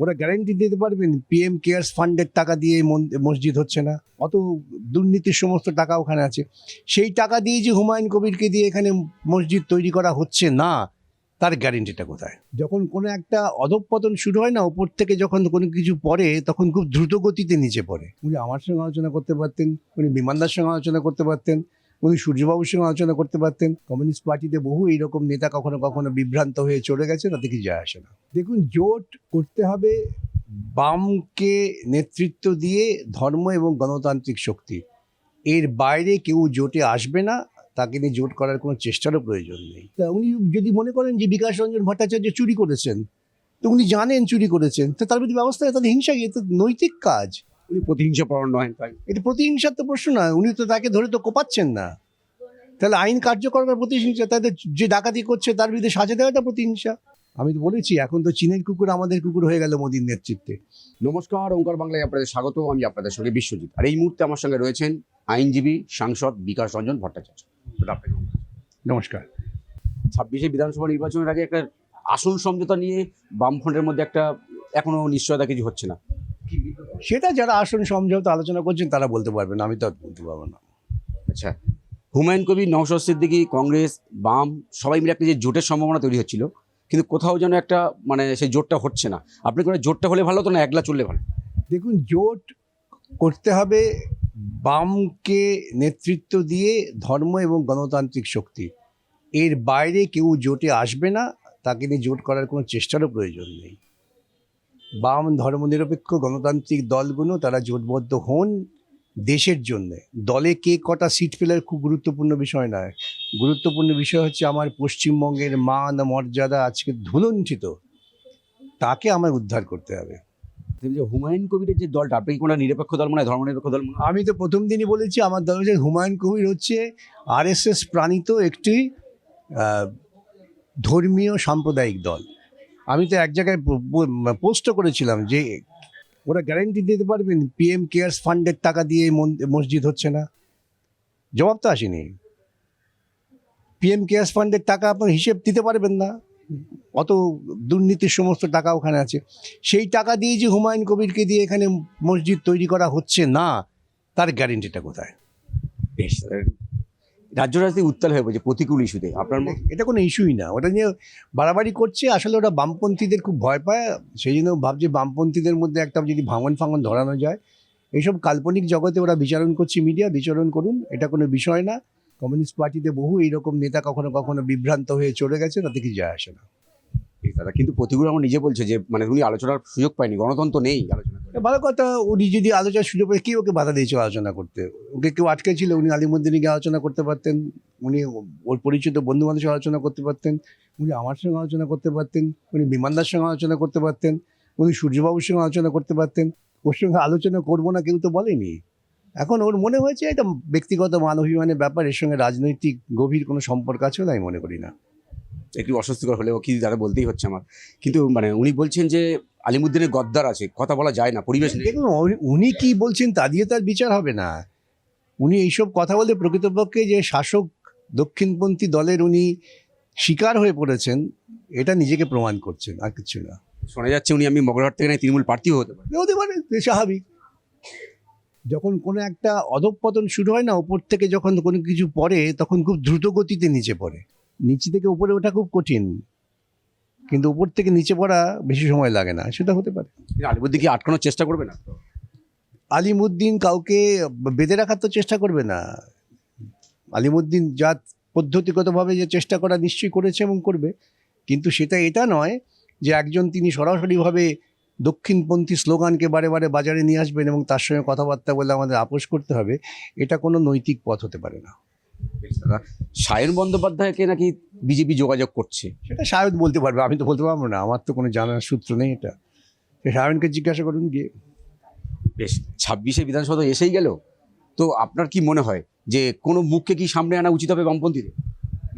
ওরা গ্যারান্টি দিতে পারবেন পিএম কেয়ার্স ফান্ডের টাকা দিয়ে মসজিদ হচ্ছে না? অত দুর্নীতির সমস্ত টাকা ওখানে আছে। সেই টাকা দিয়ে যে হুমায়ুন কবিরকে দিয়ে এখানে মসজিদ তৈরি করা হচ্ছে না, তার গ্যারেন্টিটা কোথায়? যখন কোনো একটা অধঃপতন শুরু হয় না, ওপর থেকে যখন কোনো কিছু পড়ে তখন খুব দ্রুত গতিতে নিচে পড়ে। উনি আমার সঙ্গে আলোচনা করতে পারতেন, উনি বিমানদার সঙ্গে আলোচনা করতে পারতেন, উনি সূর্যবাবুর সঙ্গে আলোচনা করতে পারতেন। কমিউনিস্ট পার্টিতে বহু এইরকম নেতা কখনো কখনো বিভ্রান্ত হয়ে চলে গেছে, তাতে কি যায় আসে না। দেখুন, জোট করতে হবে বামকে নেতৃত্ব দিয়ে ধর্ম এবং গণতান্ত্রিক শক্তি। এর বাইরে কেউ জোটে আসবে না, তাকে নিয়ে জোট করার কোনো চেষ্টারও প্রয়োজন নেই। তা উনি যদি মনে করেন যে বিকাশ রঞ্জন ভট্টাচার্য চুরি করেছেন, তো উনি জানেন চুরি করেছেন, তো তার প্রতি ব্যবস্থা তাদের হিংসা কি? তো নৈতিক কাজ। উনি প্রতিহিংসা পরায়ণ নয়, তাই এটা প্রতিহিংসার তো প্রশ্ন নয়, উনি তো তাকে ধরে তো কোপাচ্ছেন না। তাহলে আইন কার্যকর করার প্রতিহিংসা, তাদের যে ডাকাতি করছে তার বিরুদ্ধে সাজা দেওয়াটা প্রতিহিংসা। আমি তো বলেছি, এখন তো চীনের কুকুর আমাদের কুকুর হয়ে গেল মোদীর নেতৃত্বে। নমস্কার, ওঙ্কার বাংলায় আপনাদের স্বাগত। আমি আপনাদের সঙ্গে বিশ্বজিৎ, আর এই মুহূর্তে আমার সঙ্গে রয়েছেন আইনজীবী সাংসদ বিকাশ রঞ্জন ভট্টাচার্য। নমস্কার। 26শে বিধানসভা নির্বাচনের আগে একটা আসন সমঝোতা নিয়ে বামফ্রন্টের মধ্যে একটা এখনো নিশ্চয়তা কিছু হচ্ছে না। সেটা যারা আসন সমঝোতা আলোচনা করছেন তারা বলতে পারবেন, আমি তো আর বলতে পারবো না। আচ্ছা, হুমায়ুন কবির, নওশাদ সিদ্দিকী, কংগ্রেস, বাম সবাই মিলে একটা যে জোটের সম্ভাবনা তৈরি হচ্ছিল, কিন্তু কোথাও যেন একটা সেই জোটটা হচ্ছে না। আপনি কোনো জোটটা হলে ভালো হতো না একলা চললে ভালো? দেখুন, জোট করতে হবে বামকে নেতৃত্ব দিয়ে ধর্ম এবং গণতান্ত্রিক শক্তি। এর বাইরে কেউ জোটে আসবে না, তাকে নিয়ে জোট করার কোনো চেষ্টারও প্রয়োজন নেই। বাম ধর্মনিরপেক্ষ গণতান্ত্রিক দলগুলো তারা জোটবদ্ধ হন দেশের জন্যে। দলে কে কটা সিট পেলের খুব গুরুত্বপূর্ণ বিষয় নয়, গুরুত্বপূর্ণ বিষয় হচ্ছে আমার পশ্চিমবঙ্গের মান মর্যাদা আজকে ধুলুণ্ঠিত, তাকে আমার উদ্ধার করতে হবে। যে হুমায়ুন কবিরের যে দলটা, আপনি কি কোনো নিরপেক্ষ দল মনে হয়, ধর্মনিরপেক্ষ দল মনে হয়? আমি তো প্রথম দিনই বলেছি, আমার দল হচ্ছে হুমায়ুন কবির হচ্ছে আরএসএস প্রাণিত একটি ধর্মীয় সাম্প্রদায়িক দল। আমি তো এক জায়গায় পোস্টও করেছিলাম যে ওরা গ্যারান্টি দিতে পারবেন পিএম কেয়ার্স ফান্ডের টাকা দিয়ে মসজিদ হচ্ছে না? জবাব তো আসেনি। পিএম কেয়ার্স ফান্ডের টাকা আপনার হিসেব দিতে পারবেন না, অত দুর্নীতির সমস্ত টাকা ওখানে আছে। সেই টাকা দিয়ে যে হুমায়ুন কবিরকে দিয়ে এখানে মসজিদ তৈরি করা হচ্ছে না, তার গ্যারেন্টিটা কোথায়? বেশ, রাজ্য রাজনীতি উত্তাল হয়ে পড়েছে প্রতিকূল ইস্যুতে। আপনার এটা কোনো ইস্যুই না, ওটা নিয়ে বাড়াবাড়ি করছে। আসলে ওরা বামপন্থীদের খুব ভয় পায়, সেই জন্য ভাবছে বামপন্থীদের মধ্যে একটা যদি ভাঙন ধরানো যায়। এইসব কাল্পনিক জগতে ওরা বিচারণ করছে, মিডিয়া বিচারণ করুন, এটা কোনো বিষয় না। কমিউনিস্ট পার্টিতে বহু এইরকম নেতা কখনো কখনো বিভ্রান্ত হয়ে চলে গেছে, তাতে কি যায় আসে না। দাদা, কিন্তু প্রতিকূল আমার নিজে বলছে যে উনি আলোচনার সুযোগ পায়নি, গণতন্ত্র নেই আলোচনা করার। ভালো কথা, উনি যদি আলোচনা সুযোগ পেয়ে, কি ওকে বাধা দিয়েছিল আলোচনা করতে? ওকে কেউ আটকে ছিল? উনি আলিমুদ্দিনে গিয়ে আলোচনা করতে পারতেন, উনি ওর পরিচিত বন্ধু বান্ধবের আলোচনা করতে পারতেন, উনি আমার সঙ্গে আলোচনা করতে পারতেন, উনি বিমানদার সঙ্গে আলোচনা করতে পারতেন, উনি সূর্যবাবুর সঙ্গে আলোচনা করতে পারতেন। ওর সঙ্গে আলোচনা করবো না কেউ তো বলেনি। এখন ওর মনে হয়েছে এটা ব্যক্তিগত মানবাভিমানের ব্যাপার, এর সঙ্গে রাজনৈতিক গভীর কোনো সম্পর্ক আছে বলে আমি মনে করি না। একটু অস্বস্তিকর হলেও কি দাদা বলতেই হচ্ছে আমার। কিন্তু উনি বলছেন যে আলিমুদ্দিনের গদ্দার আছে, কথা বলা যায় না, পরিবেশ নেই। দেখুন, উনি কি বলছেন তা দিয়ে তার বিচার হবে না। উনি এইসব কথা বলতে প্রকৃতপক্ষে যে শাসক দক্ষিণপন্থী দলের উনি শিকার হয়ে পড়েছেন, এটা নিজেকে প্রমাণ করছেন, আর কিছু না। শোনা যাচ্ছে আমি মগরাহাট থেকে নাকি তৃণমূল প্রার্থীও হতে পারে। হতে পারে, স্বাভাবিক। যখন কোনো একটা অধঃপতন শুরু হয় না, ওপর থেকে যখন কোনো কিছু পড়ে তখন খুব দ্রুত গতিতে নিচে পড়ে। নিচে থেকে উপরে ওঠা খুব কঠিন, কিন্তু উপর থেকে নিচে পড়া বেশি সময় লাগে না, সেটা হতে পারে। আলিমুদ্দিন কি আটকানোর চেষ্টা করবে না? আলিমুদ্দিন কাউকে বেঁধে রাখার তো চেষ্টা করবে না। আলিমুদ্দিন যা পদ্ধতিগতভাবে যে চেষ্টা করা নিশ্চয়ই করেছে এবং করবে, কিন্তু সেটা এটা নয় যে একজন তিনি সরাসরিভাবে দক্ষিণপন্থী স্লোগানকে বারে বারে বাজারে নিয়ে আসবেন এবং তার সঙ্গে কথাবার্তা বলে আমাদের আপোষ করতে হবে। এটা কোনো নৈতিক পথ হতে পারে না। সায়ন বন্দ্যোপাধ্যায়কে নাকি বিজেপি যোগাযোগ করছে। সেটা সায়ন বলতে পারবে, আমি তো বলতে পারবো না, আমার তো কোনো জানার সূত্র নেই এটা। সায়নকে জিজ্ঞাসা করুন গিয়ে। বেশ, 26শে বিধানসভা তো এসেই গেল, তো আপনার কি মনে হয় যে কোনো মুখকে কি সামনে আনা উচিত হবে বামপন্থীদের?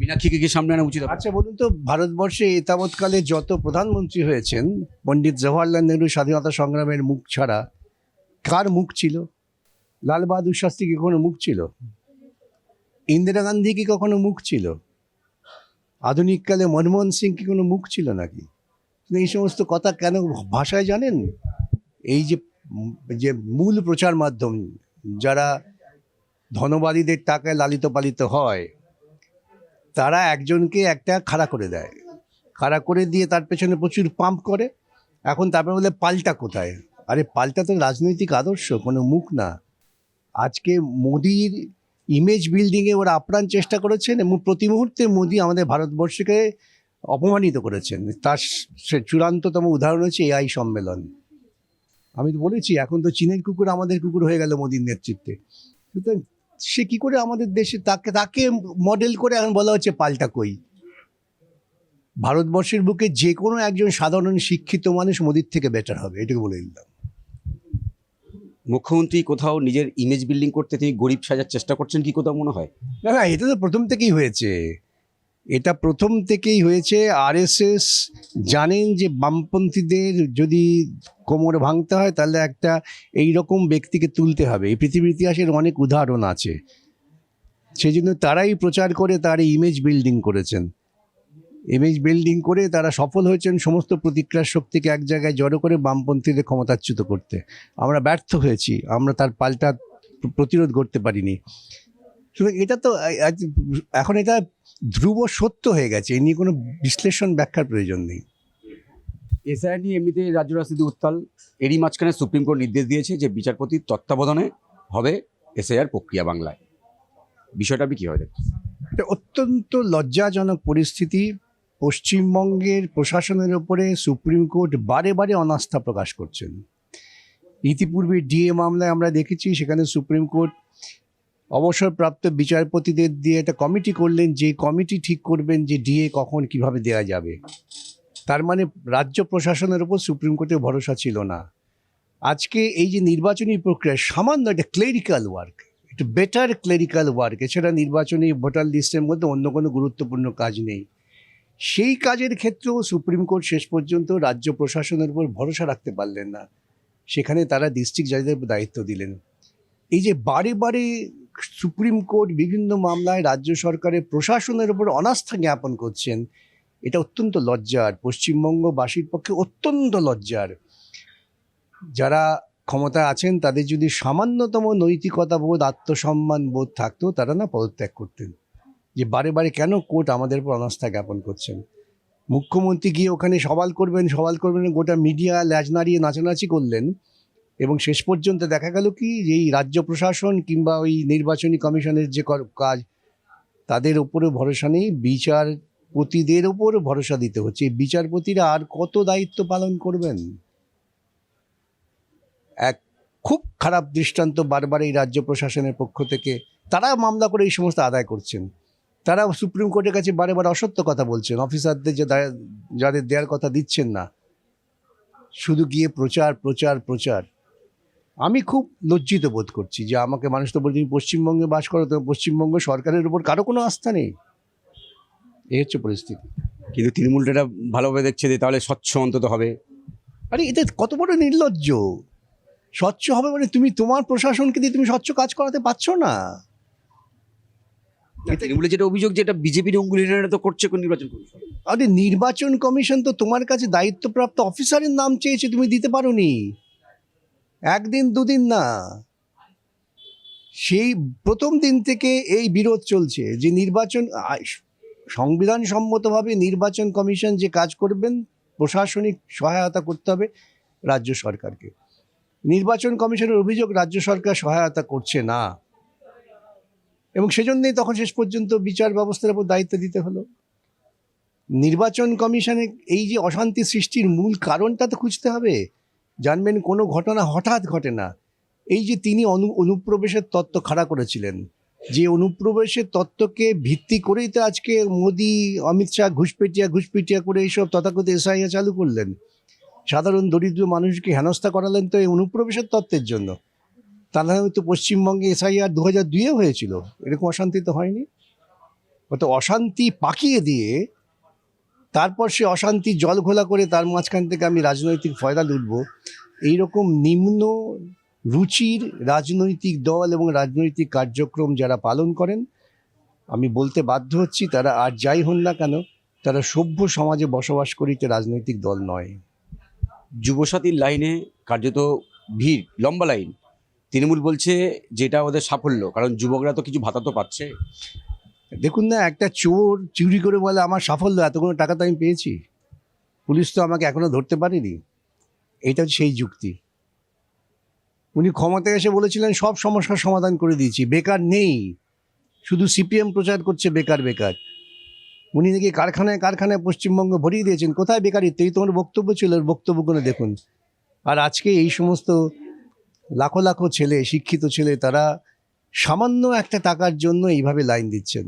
মীনাক্ষীকে কি সামনে আনা উচিত হবে? আচ্ছা বলুন তো, ভারতবর্ষে এতাবৎকালে যত প্রধানমন্ত্রী হয়েছেন, পণ্ডিত জওয়াহরলাল নেহরু স্বাধীনতা সংগ্রামের মুখ ছাড়া কার মুখ ছিল? লাল বাহাদুর শাস্ত্রী কি কোনো মুখ ছিল? ইন্দিরা গান্ধী কি কখনো মুখ ছিল? আধুনিককালে মনমোহন সিং কি কোনো মুখ ছিল নাকি? এই সমস্ত কথা কেন ভাষায় জানেন? এই যে যে মূল প্রচার মাধ্যম, যারা ধনবাদীদের টাকায় লালিত পালিত হয়, তারা একজনকে একটা খাড়া করে দেয়, খাড়া করে দিয়ে তার পেছনে প্রচুর পাম্প করে। এখন তারপরে বলে পাল্টা কোথায়? আরে পাল্টা তো রাজনৈতিক আদর্শ, কোনো মুখ না। আজকে মোদির ইমেজ বিল্ডিংয়ে ওরা আপ্রাণ চেষ্টা করেছেন এবং প্রতি মুহূর্তে মোদি আমাদের ভারতবর্ষকে অপমানিত করেছেন। তার সে চূড়ান্ততম উদাহরণ হচ্ছে এআই সম্মেলন। আমি তো বলেছি, এখন তো চীনের কুকুর আমাদের কুকুর হয়ে গেল মোদির নেতৃত্বে। সুতরাং সে কি করে আমাদের দেশে তাকে মডেল করে এখন বলা হচ্ছে পাল্টা কই? ভারতবর্ষের বুকে যে কোনো একজন সাধারণ শিক্ষিত মানুষ মোদির থেকে বেটার হবে, এটুকু বলে দিলাম। মুখ্যমন্ত্রী কোথাও নিজের ইমেজ বিল্ডিং করতে তিনি গরিব সাজার চেষ্টা করছেন কি কোথাও মনে হয়? না না, এটা তো প্রথম থেকেই হয়েছে। এটা প্রথম থেকেই হয়েছে। আরএসএস জানেন যে বামপন্থীদের যদি কোমর ভাঙতে হয় তাহলে একটা এই রকম ব্যক্তিকে তুলতে হবে। এই পৃথিবীর ইতিহাসের অনেক উদাহরণ আছে। সেই জন্য তারাই প্রচার করে তার ইমেজ বিল্ডিং করেছেন। ইমেজ বিল্ডিং করে তারা সফল হয়েছেন সমস্ত প্রতিক্রিয়ার শক্তিকে এক জায়গায় জড়ো করে বামপন্থীদের ক্ষমতাচ্যুত করতে। আমরা ব্যর্থ হয়েছি, আমরা তার পাল্টা প্রতিরোধ করতে পারিনি। সুতরাং এটা তো এখন এটা ধ্রুব সত্য হয়ে গেছে, এ নিয়ে কোনো বিশ্লেষণ ব্যাখ্যার প্রয়োজন নেই। এসআইআর নিয়ে এমনিতে রাজ্য রাজনীতি উত্তাল। এরই মাঝখানে সুপ্রিম কোর্ট নির্দেশ দিয়েছে যে বিচারপতির তত্ত্বাবধানে হবে এসআইআর প্রক্রিয়া বাংলায়। বিষয়টা আপনি কীভাবে দেখছেন? এটা অত্যন্ত লজ্জাজনক পরিস্থিতি। পশ্চিমবঙ্গের প্রশাসনের ওপরে সুপ্রিম কোর্ট বারে বারে অনাস্থা প্রকাশ করছেন। ইতিপূর্বে ডিএ মামলায় আমরা দেখেছি, সেখানে সুপ্রিম কোর্ট অবসরপ্রাপ্ত বিচারপতিদের দিয়ে একটা কমিটি করলেন, যে কমিটি ঠিক করবেন যে ডিএ কখন কিভাবে দেওয়া যাবে। তার মানে রাজ্য প্রশাসনের ওপর সুপ্রিম কোর্টের ভরসা ছিল না। আজকে এই যে নির্বাচনী প্রক্রিয়া সামান্য একটা ক্লেরিক্যাল ওয়ার্ক, একটু বেটার ক্লেরিক্যাল ওয়ার্ক, এছাড়া নির্বাচনী ভোটার লিস্টের মধ্যে অন্য কোনো গুরুত্বপূর্ণ কাজ নেই। সেই কাজের ক্ষেত্রেও সুপ্রিম কোর্ট শেষ পর্যন্ত রাজ্য প্রশাসনের উপর ভরসা রাখতে পারলেন না। সেখানে তারা ডিস্ট্রিক্ট জাজদের দায়িত্ব দিলেন। এই যে বারে বারে সুপ্রিম কোর্ট বিভিন্ন মামলায় রাজ্য সরকারের প্রশাসনের উপর অনাস্থা জ্ঞাপন করছেন, এটা অত্যন্ত লজ্জার, পশ্চিমবঙ্গবাসীর পক্ষে অত্যন্ত লজ্জার। যারা ক্ষমতায় আছেন তাদের যদি সামান্যতম নৈতিকতা বোধ, আত্মসম্মান বোধ থাকতো, তারা না পদত্যাগ করতেন। যে বারে বারে কেন কোর্ট আমাদের উপর অনাস্থা জ্ঞাপন করছেন। মুখ্যমন্ত্রী গিয়ে ওখানে সওয়াল করবেন, গোটা মিডিয়া ল্যাজ নাড়িয়ে নাচানাচি করলেন এবং শেষ পর্যন্ত দেখা গেল কি, যে এই রাজ্য প্রশাসন কিংবা ওই নির্বাচনী কমিশনের যে কাজ, তাদের ওপরে ভরসা নেই, বিচারপতিদের ওপর ভরসা দিতে হচ্ছে। বিচারপতিরা আর কত দায়িত্ব পালন করবেন? এক খুব খারাপ দৃষ্টান্ত বারবার এই রাজ্য প্রশাসনের পক্ষ থেকে। তারা মামলা করে এই সমস্ত আদায় করছেন, তারা সুপ্রিম কোর্টের কাছে বারে বারে অসত্য কথা বলছেন, অফিসারদের যাদের দেওয়ার কথা দিচ্ছেন না, শুধু গিয়ে প্রচার প্রচার প্রচার। আমি খুব লজ্জিত বোধ করছি যে আমাকে মানুষ তো বলছে, পশ্চিমবঙ্গে বাস করো, তো পশ্চিমবঙ্গ সরকারের উপর কারো কোনো আস্থা নেই। এই হচ্ছে পরিস্থিতি। কিন্তু তৃণমূলটা এটা ভালোভাবে দেখছে যে তাহলে স্বচ্ছ অন্তত হবে। আরে এটা কত বড় নির্লজ্জ! স্বচ্ছ হবে মানে তুমি তোমার প্রশাসনকে দিয়ে তুমি স্বচ্ছ কাজ করাতে পারছো না। তৃণমূলের যেটা অভিযোগ, যেটা বিজেপির অঙ্গুলিরা তো করছে কোন নির্বাচন কমিশন। আরে নির্বাচন কমিশন তো তোমার কাছে দায়িত্বপ্রাপ্ত অফিসারের নাম চেয়েছে, তুমি দিতে পারোনি। একদিন দুদিন না, সেই প্রথম দিন থেকে এই বিরোধ চলছে যে নির্বাচন সংবিধান সম্মতভাবে নির্বাচন কমিশন যে কাজ করবেন, প্রশাসনিক সহায়তা করতে হবে রাজ্য সরকারকে। নির্বাচন কমিশনের অভিযোগ রাজ্য সরকার সহায়তা করছে না, এবং সেজন্যই তখন শেষ পর্যন্ত বিচার ব্যবস্থার উপর দায়িত্ব দিতে হলো। নির্বাচন কমিশনে এই যে অশান্তি সৃষ্টির মূল কারণটা তো খুঁজতে হবে। জানবেন, কোনো ঘটনা হঠাৎ ঘটে না। এই যে তিনি অনুপ্রবেশের তত্ত্ব খাড়া করেছিলেন, যে অনুপ্রবেশের তত্ত্বকে ভিত্তি করেই তো আজকে মোদি, অমিত শাহ ঘুষপেটিয়া করে এইসব তথাকথিত এসআইআর চালু করলেন। সাধারণ দরিদ্র মানুষকে হেনস্থা করালেন তো এই অনুপ্রবেশের তত্ত্বের জন্য। তা না হয়তো পশ্চিমবঙ্গে এসআইআর 2002-এ হয়েছিল, এরকম অশান্তি তো হয়নি। অত অশান্তি পাকিয়ে দিয়ে তারপর সে অশান্তি জল ঘোলা করে তার মাঝখান থেকে আমি রাজনৈতিক ফয়দা লুটব, এইরকম নিম্ন রুচির রাজনৈতিক দল এবং রাজনৈতিক কার্যক্রম যারা পালন করেন, আমি বলতে বাধ্য হচ্ছি, তারা আর যাই হন না কেন, তারা সভ্য সমাজে বসবাস করিতে রাজনৈতিক দল নয়। যুবসাথীর লাইনে কার্যত ভিড়, লম্বা লাইন। তৃণমূল বলছে যেটা ওদের সাফল্য, কারণ যুবকরা তো কিছু ভাতা তো পাচ্ছে। দেখুন না, একটা চোর চুরি করে বলে আমার সাফল্য, এতগুলো টাকা তো আমি পেয়েছি, পুলিশ তো আমাকে এখনো ধরতে পারেনি। এটা হচ্ছে সেই যুক্তি। উনি ক্ষমতায় এসে বলেছিলেন সব সমস্যার সমাধান করে দিয়েছি, বেকার নেই, শুধু সিপিএম প্রচার করছে বেকার বেকার। উনি নাকি কারখানায় কারখানায় পশ্চিমবঙ্গ ভরিয়ে দিয়েছেন। কোথায় বেকারিত্ব? এই তোমার বক্তব্য ছিল, ওর বক্তব্যগুলো দেখুন। আর আজকে এই সমস্ত লাখো লাখো ছেলে, শিক্ষিত ছেলে, তারা সামান্য একটা টাকার জন্য এইভাবে লাইন দিচ্ছেন।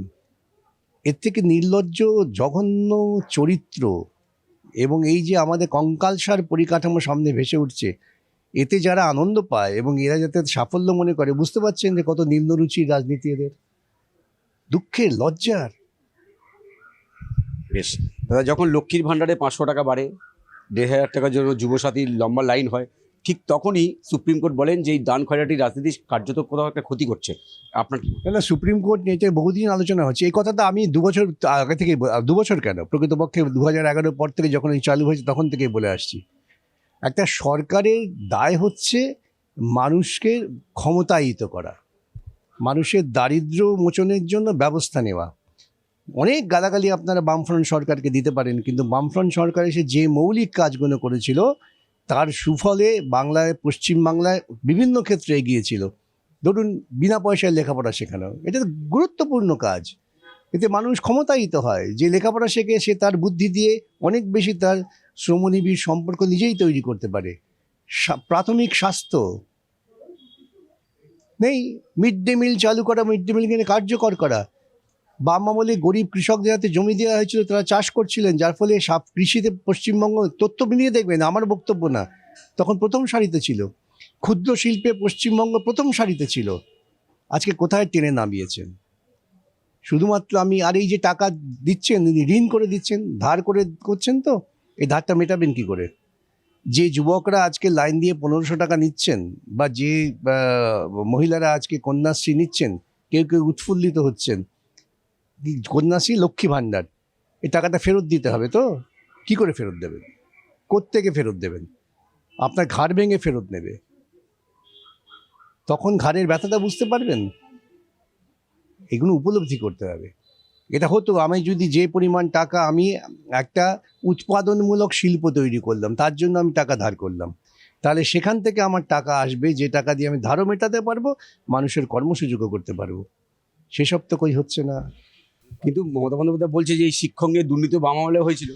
এর থেকে নির্লজ্জ, জঘন্য চরিত্র এবং এই যে আমাদের কঙ্কালসার পরিকাঠামো সামনে ভেসে উঠছে, এতে যারা আনন্দ পায় এবং এরা যাতে সাফল্য মনে করে, বুঝতে পারছেন যে কত নিম্নরুচির রাজনীতি এদের। দুঃখের, লজ্জার। বেশ দাদা, যখন লক্ষ্মীর ভাণ্ডারে 500 টাকা বাড়ে, 1,500 টাকার জন্য যুবসাথীর লম্বা লাইন হয়, ঠিক তখনই সুপ্রিম কোর্ট বলেন যে এই দান খয়রাটি রাজনীতি কার্যত কোথাও একটা ক্ষতি করছে। আপনার কি? না, সুপ্রিম কোর্ট নিয়ে বহুদিন আলোচনা হচ্ছে। এই কথাটা আমি 2 বছর আগে থেকে, 2 বছর কেন, প্রকৃতপক্ষে 2011 পর থেকে যখন এই চালু হয়েছে তখন থেকেই বলে আসছি। একটা সরকারের দায় হচ্ছে মানুষকে ক্ষমতায়িত করা, মানুষের দারিদ্র্য মোচনের জন্য ব্যবস্থা নেওয়া। অনেক গালাগালি আপনারা বামফ্রন্ট সরকারকে দিতে পারেন, কিন্তু বামফ্রন্ট সরকার এসে যে মৌলিক কাজগুলো করেছিল তার সুফলে বাংলায়, পশ্চিমবাংলায় বিভিন্ন ক্ষেত্রে এগিয়েছিল। ধরুন, বিনা পয়সায় লেখাপড়া শেখানো, এটা তো গুরুত্বপূর্ণ কাজ। এতে মানুষ ক্ষমতায়িত হয়। যে লেখাপড়া শেখে সে তার বুদ্ধি দিয়ে অনেক বেশি তার শ্রমনিবিড় সম্পর্ক নিজেই তৈরি করতে পারে। প্রাথমিক স্বাস্থ্য নেই, মিড ডে মিল চালু করা, মিড ডে মিলকে কার্যকর করা। বাম আমলে গরিব কৃষকদের হাতে জমি দেওয়া হয়েছিল, তারা চাষ করছিলেন, যার ফলে কৃষিতে পশ্চিমবঙ্গ, তথ্য মিলিয়ে দেখবেন, আমার বক্তব্য না, তখন প্রথম সারিতে ছিল। ক্ষুদ্র শিল্পে পশ্চিমবঙ্গ প্রথম সারিতে ছিল। আজকে কোথায় টেনে নামিয়েছেন? শুধুমাত্র আর এই যে টাকা দিচ্ছেন, ঋণ করে দিচ্ছেন, ধার করে করছেন, তো এই ধারটা মেটাবেন কি করে? যে যুবকরা আজকে লাইন দিয়ে 1500 টাকা নিচ্ছেন, বা যে মহিলারা আজকে কন্যাশ্রী নিচ্ছেন, কেউ কেউ উৎফুল্লিত হচ্ছেন, কন্যাশ্রী, লক্ষ্মী ভাণ্ডার, এই টাকাটা ফেরত দিতে হবে, তো কি করে ফেরত দেবেন? কোত্থেকে ফেরত দেবেন? আপনার ঘাড় ভেঙে ফেরত নেবে, তখন ঘাড়ের ব্যথাটা বুঝতে পারবেন। এগুলো উপলব্ধি করতে হবে। এটা হতো আমি যদি যে পরিমাণ টাকা, আমি একটা উৎপাদনমূলক শিল্প তৈরি করলাম, তার জন্য আমি টাকা ধার করলাম, তাহলে সেখান থেকে আমার টাকা আসবে, যে টাকা দিয়ে আমি ধারও মেটাতে পারবো, মানুষের কর্মসুযোগও করতে পারবো। সেসব তো কই হচ্ছে না। কিন্তু মমতা বন্দ্যোপাধ্যায় বলছে যে এই শিক্ষক নিয়ে দুর্নীতি বাম আমলে হয়েছিল।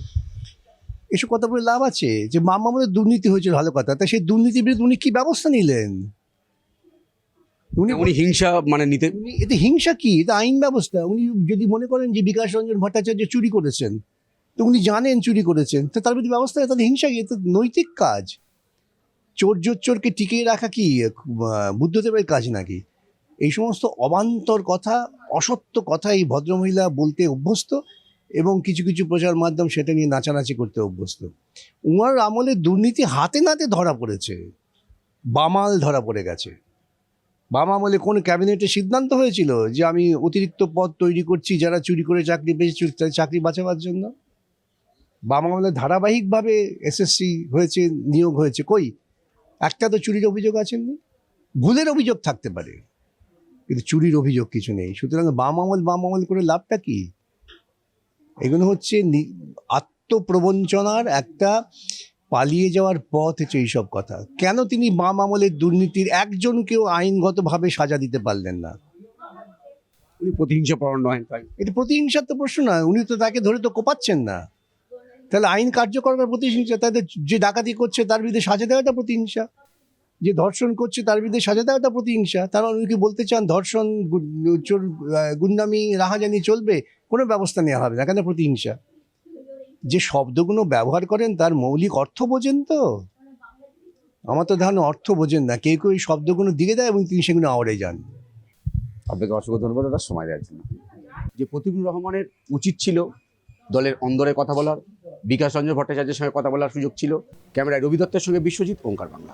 এসব কথা বলে লাভ আছে? যে মামা আমাদের দুর্নীতি হয়েছিল, ভালো কথা, তা সেই দুর্নীতির বিরুদ্ধে উনি কি ব্যবস্থা নিলেন? উনি হিংসা মানে নিতে, এতে হিংসা কি? এটা আইন ব্যবস্থা। উনি যদি মনে করেন যে বিকাশ রঞ্জন ভট্টাচার্য চুরি করেছেন, তো উনি জানেন চুরি করেছেন, তো তার বিরুদ্ধে ব্যবস্থা, তাহলে হিংসা কি? এটা নৈতিক কাজ। চোরকে টিকিয়ে রাখা কি বুদ্ধদেবের কাজ নাকি? এই সমস্ত অবান্তর কথা, অসত্য কথা এই ভদ্রমহিলা বলতে অভ্যস্ত, এবং কিছু কিছু প্রচার মাধ্যম সেটা নিয়ে নাচানাচি করতে অভ্যস্ত। উনার আমলে দুর্নীতি হাতে নাতে ধরা পড়েছে, বামাল ধরা পড়ে গেছে। বাম আমলে কোন ক্যাবিনেটে সিদ্ধান্ত হয়েছিল যে আমি অতিরিক্ত পদ তৈরি করছি যারা চুরি করে চাকরি পেয়েছে, চাকরি বাঁচাবার জন্য? বাম আমলে ধারাবাহিকভাবে এসএসসি হয়েছে, নিয়োগ হয়েছে, কই একটা তো চুরির অভিযোগ আসেনি? ভুলের অভিযোগ থাকতে পারে, কিন্তু চুরির অভিযোগ কিছু নেই। সুতরাং বাম আমল করে লাভটা কি? এগুলো হচ্ছে আত্মপ্রবঞ্চনার একটা পালিয়ে যাওয়ার পথ হচ্ছে এইসব কথা। কেন তিনি বাম আমলের দুর্নীতির একজনকেও আইনগতভাবে সাজা দিতে পারলেন না? উনি প্রতিহিংসা পরায়ণ নয়, তাই এটা প্রতিহিংসার তো প্রশ্ন নয়। উনি তো তাকে ধরে তো কোপাচ্ছেন না, তাহলে আইন কার্যকর করার প্রতিহিংসা। তাদের যে ডাকাতি করছে তার বিরুদ্ধে সাজা দেওয়াটা প্রতিহিংসা, যে ধর্ষণ করছে তার বিরুদ্ধে সাজা দেওয়াটা প্রতিহিংসা। তারা উনি কি বলতে চান ধর্ষণ, চোর, গুন্ডামি, রাহাজানি চলবে, কোনো ব্যবস্থা নেওয়া হবে না? কেন প্রতিহিংসা? যে শব্দগুলো ব্যবহার করেন তার মৌলিক অর্থ বোঝেন তো? আমার তো ধারণা অর্থ বোঝেন না, কেউ কেউ এই শব্দগুলো দিয়ে দেয় এবং তিনি সেগুলো আওড়ে যান। আপনাকে অসংখ্য ধন্যবাদ দাদা সময় দেওয়ার জন্য। যে প্রতিবুর রহমানের উচিত ছিল দলের অন্দরে কথা বলার, বিকাশ রঞ্জন ভট্টাচার্যের সঙ্গে কথা বলার সুযোগ ছিল। ক্যামেরায় রবি দত্তের সঙ্গে বিশ্বজিৎ, ওঙ্কার বাংলা।